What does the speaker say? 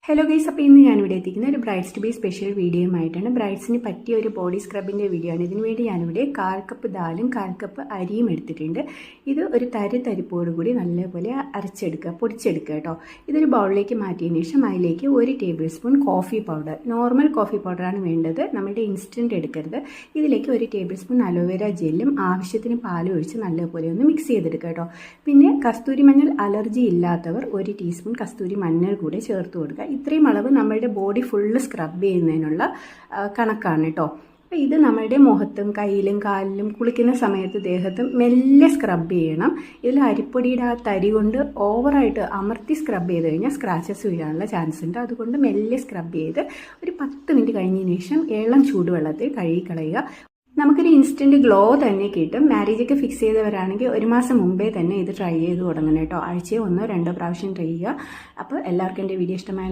Hello guys, അപ്പോൾ ഇന്ന് ഞാനിവിടെ എത്തിക്കുന്ന ഒരു ബ്രൈഡ്സ് ടു ബി സ്പെഷ്യൽ വീഡിയോയുമായിട്ടാണ്. ബ്രൈഡ്സിന് പറ്റിയ ഒരു ബോഡി സ്ക്രബിൻ്റെ വീഡിയോ ആണ്. ഇതിനുവേണ്ടി ഞാനിവിടെ 1/4 കപ്പ് ദാലും 1/4 കപ്പ് അരിയും എടുത്തിട്ടുണ്ട്. ഇത് ഒരു തരിപ്പോടുകൂടി നല്ലപോലെ അരച്ചെടുക്കുക, പൊടിച്ചെടുക്കുക കേട്ടോ. ഇതൊരു ബൗളിലേക്ക് മാറ്റിയതിന് ശേഷം അതിലേക്ക് 1 table spoon coffee powder, normal coffee പൗഡറാണ് വേണ്ടത്, നമ്മുടെ ഇൻസ്റ്റൻറ്റ് എടുക്കരുത്. ഇതിലേക്ക് 1 ടേബിൾ സ്പൂൺ അലോവേര ജെല്ലും ആവശ്യത്തിന് പാലും ഒഴിച്ച് നല്ലപോലെ ഒന്ന് മിക്സ് ചെയ്തെടുക്കുക കേട്ടോ. പിന്നെ കസ്തൂരി മഞ്ഞൾ അലർജി ഇല്ലാത്തവർ 1 ടീസ്പൂൺ കസ്തൂരി മഞ്ഞൾ കൂടെ ചേർത്ത് കൊടുക്കുക. ഇത്രയും അളവ് നമ്മളുടെ ബോഡി ഫുള്ള് സ്ക്രബ് ചെയ്യുന്നതിനുള്ള കണക്കാണ് കേട്ടോ. അപ്പോൾ ഇത് നമ്മളുടെ മുഖത്തും കയ്യിലും കാലിലും കുളിക്കുന്ന സമയത്ത് ദേഹത്തും മെല്ലെ സ്ക്രബ് ചെയ്യണം. ഇതിൽ അരിപ്പൊടിയുടെ ആ തരി കൊണ്ട് ഓവറായിട്ട് അമർത്തി സ്ക്രബ് ചെയ്ത് കഴിഞ്ഞാൽ സ്ക്രാച്ചസ് വീഴാനുള്ള ചാൻസ് ഉണ്ട്. അതുകൊണ്ട് മെല്ലെ സ്ക്രബ് ചെയ്ത് ഒരു 10 മിനിറ്റ് കഴിഞ്ഞതിന് ശേഷം ഇളം ചൂടുവെള്ളത്തിൽ കഴുകിക്കളയുക. നമുക്കൊരു ഇൻസ്റ്റൻറ്റ് ഗ്ലോ തന്നെ കിട്ടും. മാരേജൊക്കെ ഫിക്സ് ചെയ്തവരാണെങ്കിൽ 1 മാസം മുമ്പേ തന്നെ ഇത് ട്രൈ ചെയ്ത് തുടങ്ങണം കേട്ടോ. ആഴ്ചയിൽ 1-2 പ്രാവശ്യം ട്രൈ ചെയ്യുക. അപ്പോൾ എല്ലാവർക്കും എൻ്റെ വീഡിയോ ഇഷ്ടമായ